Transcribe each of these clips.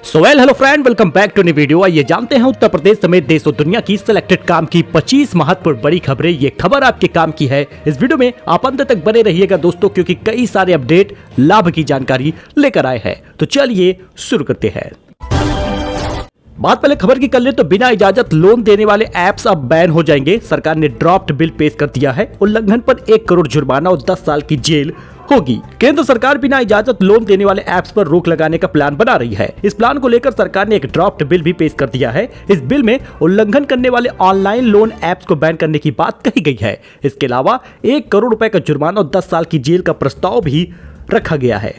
Hello friend, welcome back to new video. आइए जानते हैं उत्तर प्रदेश समेत देश और दुनिया की सिलेक्टेड काम की 25 महत्वपूर्ण बड़ी खबरें। ये खबर आपके काम की है। इस वीडियो में आप अंत तक बने रहिएगा दोस्तों, क्योंकि कई सारे अपडेट लाभ की जानकारी लेकर आए हैं। तो चलिए शुरू करते हैं। बात पहले खबर की कर ले तो बिना इजाजत लोन देने वाले ऐप्स अब बैन हो जाएंगे। सरकार ने ड्राफ्ट बिल पेश कर दिया है। उल्लंघन पर 1 करोड़ जुर्माना और 10 साल की जेल होगी। केंद्र सरकार बिना इजाजत लोन देने वाले ऐप्स पर रोक लगाने का प्लान बना रही है। इस प्लान को लेकर सरकार ने एक ड्राफ्ट बिल भी पेश कर दिया है। इस बिल में उल्लंघन करने वाले ऑनलाइन लोन ऐप्स को बैन करने की बात कही गई है। इसके अलावा 1 करोड़ रुपए का जुर्माना और 10 साल की जेल का प्रस्ताव भी रखा गया है।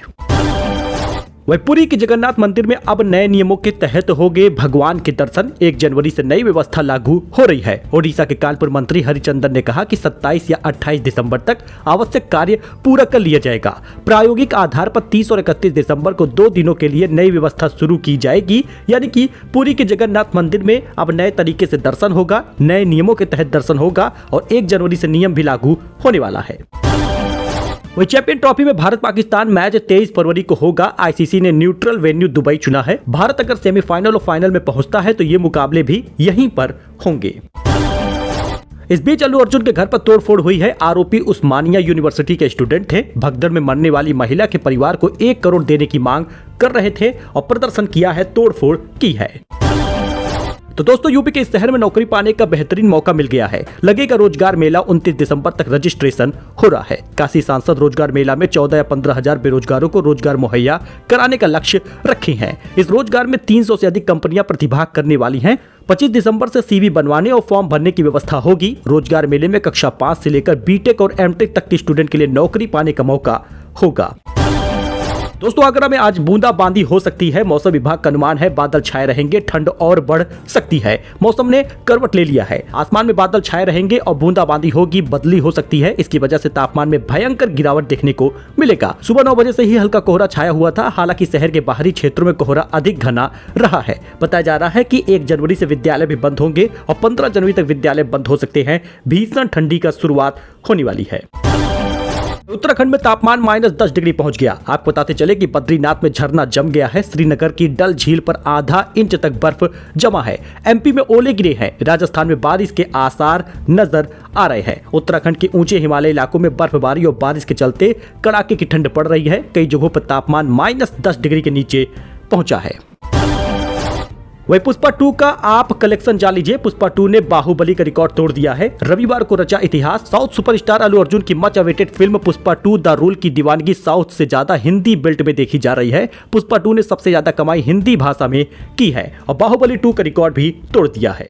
वही पुरी के जगन्नाथ मंदिर में अब नए नियमों के तहत होंगे भगवान के दर्शन। 1 जनवरी से नई व्यवस्था लागू हो रही है। ओडिशा के कानपुर मंत्री हरिचंदन ने कहा कि 27 या 28 दिसंबर तक आवश्यक कार्य पूरा कर लिया जाएगा। प्रायोगिक आधार पर 30 और 31 दिसंबर को 2 दिनों के लिए नई व्यवस्था शुरू की जाएगी। यानी कि पुरी के जगन्नाथ मंदिर में अब नए तरीके से दर्शन होगा, नए नियमों के तहत दर्शन होगा और 1 जनवरी से नियम भी लागू होने वाला है। वही चैंपियन ट्रॉफी में भारत पाकिस्तान मैच 23 फरवरी को होगा। आईसीसी ने न्यूट्रल वेन्यू दुबई चुना है। भारत अगर सेमीफाइनल और फाइनल में पहुंचता है तो ये मुकाबले भी यहीं पर होंगे। इस बीच अल्लू अर्जुन के घर पर तोड़फोड़ हुई है। आरोपी उस्मानिया यूनिवर्सिटी के स्टूडेंट थे। भगदड़ में मरने वाली महिला के परिवार को 1 करोड़ देने की मांग कर रहे थे और प्रदर्शन किया है, तोड़फोड़ की है। तो दोस्तों, यूपी के इस शहर में नौकरी पाने का बेहतरीन मौका मिल गया है। लगेगा रोजगार मेला। 29 दिसंबर तक रजिस्ट्रेशन हो रहा है। काशी सांसद रोजगार मेला में 14 या 15 हजार बेरोजगारों को रोजगार मुहैया कराने का लक्ष्य रखे हैं। इस रोजगार में 300 से अधिक कंपनियां प्रतिभाग करने वाली हैं। 25 दिसंबर से सीवी बनवाने और फॉर्म भरने की व्यवस्था होगी। रोजगार मेले में कक्षा 5 से लेकर बीटेक और एमटेक तक के स्टूडेंट के लिए नौकरी पाने का मौका होगा। दोस्तों, आगरा में आज बूंदाबांदी हो सकती है। मौसम विभाग का अनुमान है बादल छाए रहेंगे, ठंड और बढ़ सकती है। मौसम ने करवट ले लिया है। आसमान में बादल छाए रहेंगे और बूंदाबांदी होगी, बदली हो सकती है। इसकी वजह से तापमान में भयंकर गिरावट देखने को मिलेगा। सुबह 9 बजे से ही हल्का कोहरा छाया हुआ था। हालांकि शहर के बाहरी क्षेत्रों में कोहरा अधिक घना रहा है। बताया जा रहा है कि 1 जनवरी से विद्यालय भी बंद होंगे और 15 जनवरी तक विद्यालय बंद हो सकते हैं। भीषण ठंडी का शुरुआत होने वाली है। उत्तराखंड में तापमान -10 डिग्री पहुंच गया। आपको बताते चले कि बद्रीनाथ में झरना जम गया है। श्रीनगर की डल झील पर आधा इंच तक बर्फ जमा है। एमपी में ओले गिरे हैं। राजस्थान में बारिश के आसार नजर आ रहे हैं। उत्तराखंड के ऊंचे हिमालय इलाकों में बर्फबारी और बारिश के चलते कड़ाके की ठंड पड़ रही है। कई जगहों पर तापमान -10 डिग्री के नीचे पहुंचा है। वही पुष्पा 2 का आप कलेक्शन जान लीजिए। पुष्पा 2 ने बाहुबली का रिकॉर्ड तोड़ दिया है। रविवार को रचा इतिहास। साउथ सुपरस्टार अल्लू अर्जुन की much awaited film Pushpa 2 the rule की दीवानगी साउथ से ज्यादा हिंदी बेल्ट में देखी जा रही है। पुष्पा 2 ने सबसे ज्यादा कमाई हिंदी भाषा में की है और बाहुबली 2 का रिकॉर्ड भी तोड़ दिया है।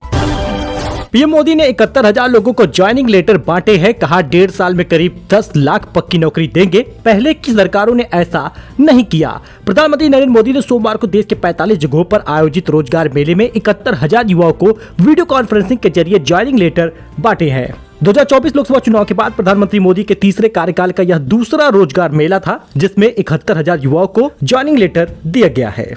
पीएम मोदी ने 71,000 लोगों को ज्वाइनिंग लेटर बांटे हैं। कहा 1.5 साल में करीब 10 लाख पक्की नौकरी देंगे। पहले की सरकारों ने ऐसा नहीं किया। प्रधानमंत्री नरेंद्र मोदी ने सोमवार को देश के 45 जगहों पर आयोजित रोजगार मेले में 71,000 युवाओं को वीडियो कॉन्फ्रेंसिंग के जरिए ज्वाइनिंग लेटर बांटे हैं। 2024 लोकसभा चुनाव के बाद प्रधानमंत्री मोदी के तीसरे कार्यकाल का यह दूसरा रोजगार मेला था, जिसमें 71,000 युवाओं को ज्वाइनिंग लेटर दिया गया है।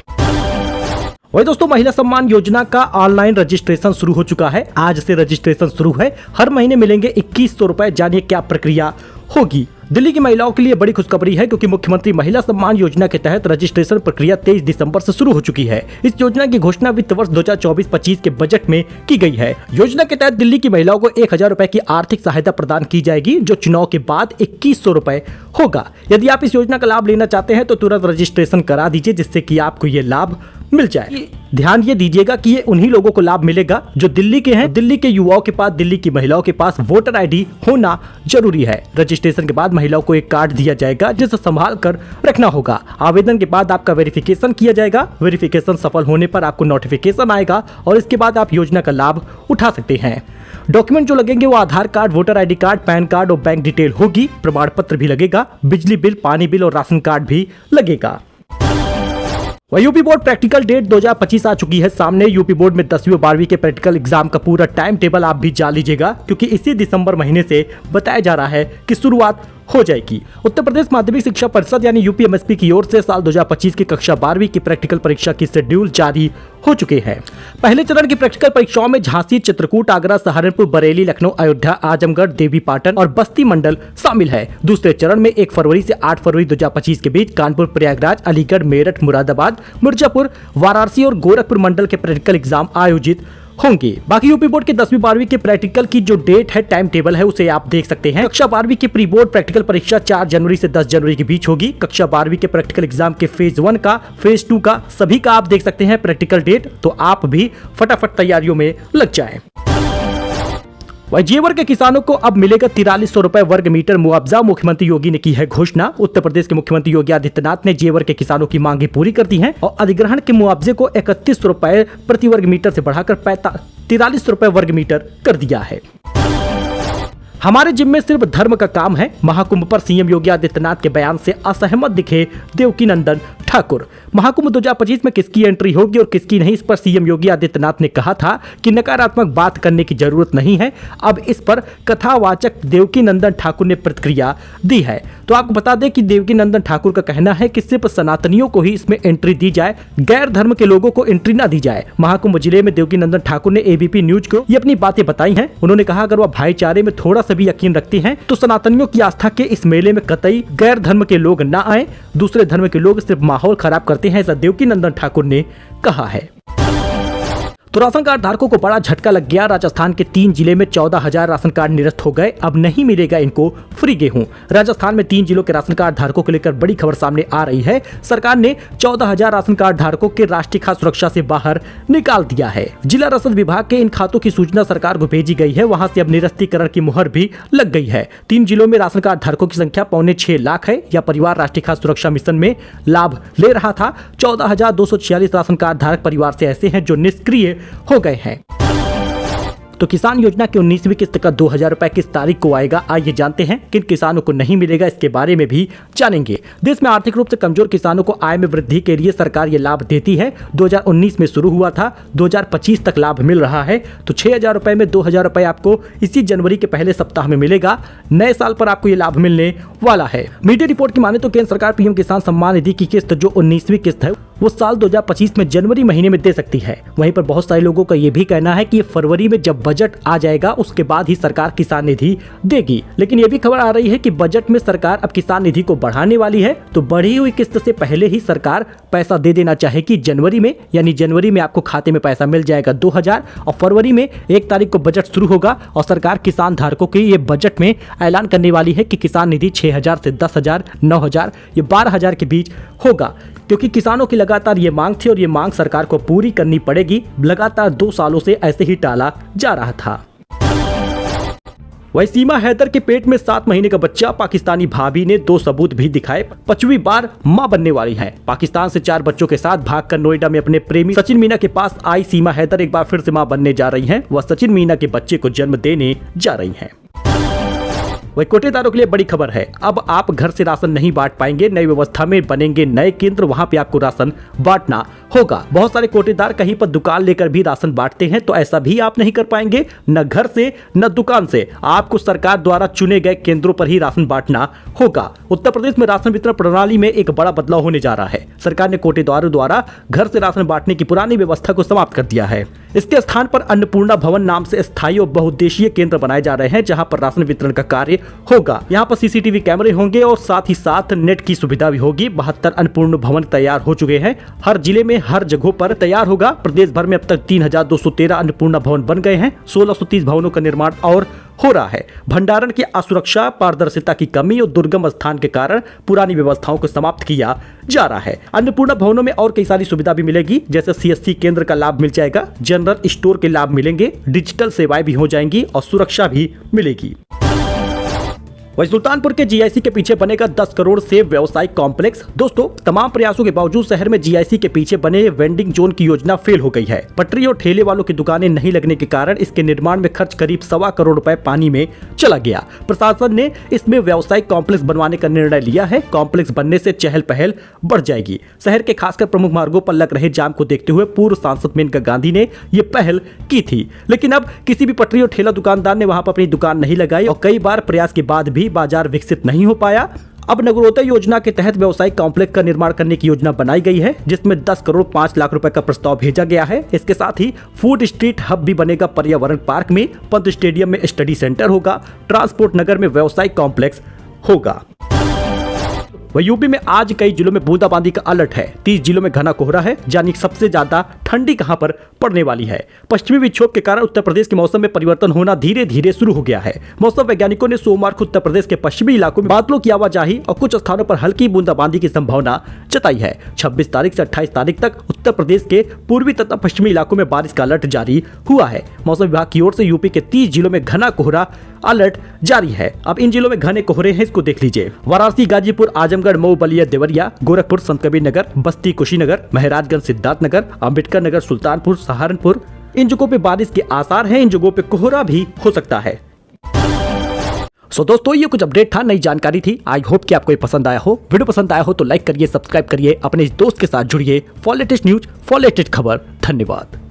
वही दोस्तों, महिला सम्मान योजना का ऑनलाइन रजिस्ट्रेशन शुरू हो चुका है। आज से रजिस्ट्रेशन शुरू है। हर महीने मिलेंगे 2100 रुपए। जानिए क्या प्रक्रिया होगी। दिल्ली की महिलाओं के लिए बड़ी खुशखबरी है, क्योंकि मुख्यमंत्री महिला सम्मान योजना के तहत रजिस्ट्रेशन प्रक्रिया 23 दिसंबर से शुरू हो चुकी है। इस योजना की घोषणा वित्त वर्ष 2024-25 के बजट में की गई है। योजना के तहत दिल्ली की महिलाओं को 1000 रुपए की आर्थिक सहायता प्रदान की जाएगी, जो चुनाव के बाद 2100 रुपए होगा। यदि आप इस योजना का लाभ लेना चाहते हैं तो तुरंत रजिस्ट्रेशन करा दीजिए, जिससे कि आपको ये लाभ मिल जाए। ध्यान ये दीजिएगा कि ये उन्हीं लोगों को लाभ मिलेगा जो दिल्ली के हैं। दिल्ली के युवाओं के पास, दिल्ली की महिलाओं के पास वोटर आईडी होना जरूरी है। रजिस्ट्रेशन के बाद महिलाओं को एक कार्ड दिया जाएगा, जिसे संभाल कर रखना होगा। आवेदन के बाद आपका वेरिफिकेशन किया जाएगा। वेरिफिकेशन सफल होने पर आपको नोटिफिकेशन आएगा और इसके बाद आप योजना का लाभ उठा सकते हैं। डॉक्यूमेंट जो लगेंगे वो Aadhaar card, voter ID card, PAN card और बैंक डिटेल होगी। प्रमाण पत्र भी लगेगा। बिजली बिल, पानी बिल और राशन कार्ड भी लगेगा। वह यूपी बोर्ड प्रैक्टिकल डेट 2025 आ चुकी है सामने। यूपी बोर्ड में 10वीं और 12वीं के प्रैक्टिकल एग्जाम का पूरा टाइम टेबल आप भी जान लीजिएगा, क्योंकि इसी दिसंबर महीने से बताया जा रहा है कि शुरुआत हो जाएगी। उत्तर प्रदेश माध्यमिक शिक्षा परिषद यानी यूपीएमएसपी की ओर से साल 2025 की कक्षा 12वीं की प्रैक्टिकल परीक्षा की शेड्यूल जारी हो चुके हैं। पहले चरण की प्रैक्टिकल परीक्षाओं में झांसी, चित्रकूट, आगरा, सहारनपुर, बरेली, लखनऊ, अयोध्या, आजमगढ़, देवीपाटन और बस्ती मंडल शामिल है। दूसरे चरण में 1 फरवरी से 8 फरवरी 2025 के बीच कानपुर, प्रयागराज, अलीगढ़, मेरठ, मुरादाबाद, मिर्जापुर, वाराणसी और गोरखपुर मंडल के प्रैक्टिकल एग्जाम आयोजित होंगे। बाकी यूपी बोर्ड के 10वीं 12वीं के प्रैक्टिकल की जो डेट है, टाइम टेबल है, उसे आप देख सकते हैं। कक्षा 12वीं की प्री बोर्ड प्रैक्टिकल परीक्षा 4 जनवरी से 10 जनवरी के बीच होगी। कक्षा 12वीं के प्रैक्टिकल एग्जाम के फेज 1 का, फेज 2 का, सभी का आप देख सकते हैं प्रैक्टिकल डेट। तो आप भी फटाफट तैयारियों में लग जाएं। वही जेवर के किसानों को अब मिलेगा 4300 रुपए वर्ग मीटर मुआवजा, मुख्यमंत्री योगी ने की है घोषणा। उत्तर प्रदेश के मुख्यमंत्री योगी आदित्यनाथ ने जेवर के किसानों की मांगे पूरी कर दी हैं और अधिग्रहण के मुआवजे को 3100 रुपए प्रति वर्ग मीटर से बढ़ाकर 4300 रुपए वर्ग मीटर कर दिया है। हमारे जिम्मे में सिर्फ धर्म का काम है, महाकुंभ पर सीएम योगी आदित्यनाथ के बयान से असहमत दिखे देवकीनंदन ठाकुर। महाकुंभ 2025 में किसकी एंट्री होगी और किसकी नहीं, इस पर सीएम योगी आदित्यनाथ ने कहा था कि नकारात्मक बात करने की जरूरत नहीं है। अब इस पर कथावाचक देवकीनंदन ठाकुर ने प्रतिक्रिया दी है। तो आपको बता दें कि देवकीनंदन ठाकुर का कहना है कि सिर्फ सनातनियों को ही इसमें एंट्री दी जाए, गैर धर्म के लोगों को एंट्री ना दी जाए। महाकुंभ जिले में देवकीनंदन ठाकुर ने एबीपी न्यूज को ये अपनी बातें बताई हैं। उन्होंने कहा अगर वह भाईचारे में थोड़ा सा भी यकीन रखते हैं तो सनातनियों की आस्था के इस मेले में कतई गैर धर्म के लोग ना आए। दूसरे धर्म के लोग सिर्फ माहौल खराब करते हैं, ऐसा देवकीनंदन ठाकुर ने कहा है। तो राशन कार्ड धारकों को बड़ा झटका लग गया। राजस्थान के 3 जिले में 14,000 राशन कार्ड निरस्त हो गए। अब नहीं मिलेगा इनको फ्री गेहूं। राजस्थान में 3 जिलों के राशन कार्ड धारकों को लेकर बड़ी खबर सामने आ रही है। सरकार ने 14,000 राशन कार्ड धारकों के राष्ट्रीय खाद्य सुरक्षा से बाहर निकाल दिया है। जिला रसद विभाग के इन खातों की सूचना सरकार को भेजी गई है। वहां से अब निरस्तीकरण की मुहर भी लग गई है। 3 जिलों में राशन कार्ड धारकों की संख्या 6.25 लाख है। यह परिवार राष्ट्रीय खाद्य सुरक्षा मिशन में लाभ ले रहा था। 14,246 राशन कार्ड धारक परिवार से ऐसे हैं जो निष्क्रिय हो गए हैं। तो किसान योजना की 19वीं किस्त का 2,000 रुपए किस तारीख को आएगा, आइए जानते हैं। किन किसानों को नहीं मिलेगा इसके बारे में भी जानेंगे। देश में आर्थिक रूप से कमजोर किसानों को आय में वृद्धि के लिए सरकार ये लाभ देती है। 2019 में शुरू हुआ था, 2025 तक लाभ मिल रहा है। तो 6,000 रुपए में 2,000 रुपए आपको इसी जनवरी के पहले सप्ताह में मिलेगा। नए साल पर आपको ये लाभ मिलने वाला है। मीडिया रिपोर्ट की माने तो केंद्र सरकार पीएम किसान सम्मान निधि की किस्त जो 19वीं किस्त है वो साल 2025 में जनवरी महीने में दे सकती है। वहीं पर बहुत सारे लोगों का ये भी कहना है कि ये फरवरी में जब बजट आ जाएगा उसके बाद ही सरकार किसान निधि देगी। लेकिन ये भी खबर आ रही है कि बजट में सरकार अब किसान निधि को बढ़ाने वाली है। तो बढ़ी हुई किस्त से पहले ही सरकार पैसा दे देना चाहेगी जनवरी में, यानी जनवरी में आपको खाते में पैसा मिल जाएगा 2,000 और फरवरी में 1 तारीख को बजट शुरू होगा और सरकार किसान धारकों के ये बजट में ऐलान करने वाली है कि किसान निधि 6,000 से 10,000, 9,000 या 12,000 के बीच होगा। क्योंकि किसानों की लगातार ये मांग थी और ये मांग सरकार को पूरी करनी पड़ेगी। लगातार 2 सालों से ऐसे ही टाला जा रहा था। वही सीमा हैदर के पेट में 7 महीने का बच्चा, पाकिस्तानी भाभी ने 2 सबूत भी दिखाए। 5वीं बार मां बनने वाली हैं। पाकिस्तान से 4 बच्चों के साथ भागकर नोएडा में अपने प्रेमी सचिन मीना के पास आई सीमा हैदर एक बार फिर से मां बनने जा रही हैं। वह सचिन मीना के बच्चे को जन्म देने जा रही हैं। वही कोटेदारों के लिए बड़ी खबर है। अब आप घर से राशन नहीं बांट पाएंगे। नई व्यवस्था में बनेंगे नए केंद्र, वहां पे आपको राशन बांटना होगा। बहुत सारे कोटेदार कहीं पर दुकान लेकर भी राशन बांटते हैं, तो ऐसा भी आप नहीं कर पाएंगे। न घर से न दुकान से, आपको सरकार द्वारा चुने गए केंद्रों पर ही राशन बांटना होगा। उत्तर प्रदेश में राशन वितरण प्रणाली में एक बड़ा बदलाव होने जा रहा है। सरकार ने कोटेदारों द्वारा घर से राशन बांटने की पुरानी व्यवस्था को समाप्त कर दिया है। इसके स्थान पर अन्नपूर्णा भवन नाम से स्थायी और बहुउद्देशीय केंद्र बनाए जा रहे हैं, जहां पर राशन वितरण का कार्य होगा। यहाँ पर सीसीटीवी कैमरे होंगे और साथ ही साथ नेट की सुविधा भी होगी। 72 अन्नपूर्ण भवन तैयार हो चुके हैं। हर जिले में हर जगहों पर तैयार होगा। प्रदेश भर में अब तक 3,213 अन्नपूर्णा भवन बन गए हैं। 1,630 भवनों का निर्माण और हो रहा है। भंडारण की असुरक्षा, पारदर्शिता की कमी और दुर्गम स्थान के कारण पुरानी व्यवस्थाओं को समाप्त किया जा रहा है। अन्नपूर्णा भवनों में और कई सारी सुविधा भी मिलेगी, जैसे सीएससी केंद्र का लाभ मिल जाएगा, जनरल स्टोर के लाभ मिलेंगे, डिजिटल सेवाएं भी हो जाएंगी और सुरक्षा भी मिलेगी। वही सुल्तानपुर के जीआईसी के पीछे बनेगा 10 करोड़ से व्यवसायिक कॉम्प्लेक्स। दोस्तों, तमाम प्रयासों के बावजूद शहर में जीआईसी के पीछे बने वेंडिंग जोन की योजना फेल हो गई है। पटरी और ठेले वालों की दुकानें नहीं लगने के कारण इसके निर्माण में खर्च करीब 1.25 करोड़ रुपए पानी में चला गया। प्रशासन ने इसमें व्यवसायिक कॉम्प्लेक्स बनवाने का निर्णय लिया है। कॉम्प्लेक्स बनने से चहल पहल बढ़ जाएगी। शहर के खासकर प्रमुख मार्गों पर लग रहे जाम को देखते हुए पूर्व सांसद मेनका गांधी ने ये पहल की थी, लेकिन अब किसी भी पटरी और ठेला दुकानदार ने वहां पर अपनी दुकान नहीं लगाई और कई बार प्रयास के बाद भी भी बाजार विकसित नहीं हो पाया। अब नगरोदय योजना के तहत व्यवसायिक कॉम्प्लेक्स का निर्माण करने की योजना बनाई गई है, जिसमें 10 करोड़ 5 लाख रुपए का प्रस्ताव भेजा गया है। इसके साथ ही फूड स्ट्रीट हब भी बनेगा पर्यावरण पार्क में, पंत स्टेडियम में स्टडी सेंटर होगा, ट्रांसपोर्ट नगर में व्यवसायिक कॉम्प्लेक्स होगा। वह यूपी में आज कई जिलों में बूंदाबांदी का अलर्ट है। 30 जिलों में घना कोहरा है, यानी सबसे ज्यादा ठंडी कहां पर पड़ने वाली है। पश्चिमी विक्षोभ के कारण उत्तर प्रदेश के मौसम में परिवर्तन होना धीरे धीरे शुरू हो गया है। मौसम वैज्ञानिकों ने सोमवार को उत्तर प्रदेश के पश्चिमी इलाकों में बादलों की आवाजाही और कुछ स्थानों पर हल्की बूंदाबांदी की संभावना जताई है। 26 तारीख से 28 तारीख तक उत्तर प्रदेश के पूर्वी तथा पश्चिमी इलाकों में बारिश का अलर्ट जारी हुआ है। मौसम विभाग की ओर से यूपी के 30 जिलों में घना कोहरा अलर्ट जारी है। अब इन जिलों में घने कोहरे हैं, इसको देख लीजिए। वाराणसी, गाजीपुर, आजमगढ़, मऊ, बलिया, देवरिया, गोरखपुर, संत कबीर नगर, बस्ती, कुशीनगर, महराजगंज, सिद्धार्थनगर, अंबेडकर नगर, सुल्तानपुर, सहारनपुर, इन जगहों पे बारिश के आसार हैं। इन जगहों पे कोहरा भी हो सकता है। सो दोस्तों, ये कुछ अपडेट था, नई जानकारी थी। आई होप कि आपको ये पसंद आया हो। वीडियो पसंद आया हो तो लाइक करिए, सब्सक्राइब करिए, अपने इस दोस्त के साथ जुड़िए। For latest news, for latest खबर। धन्यवाद।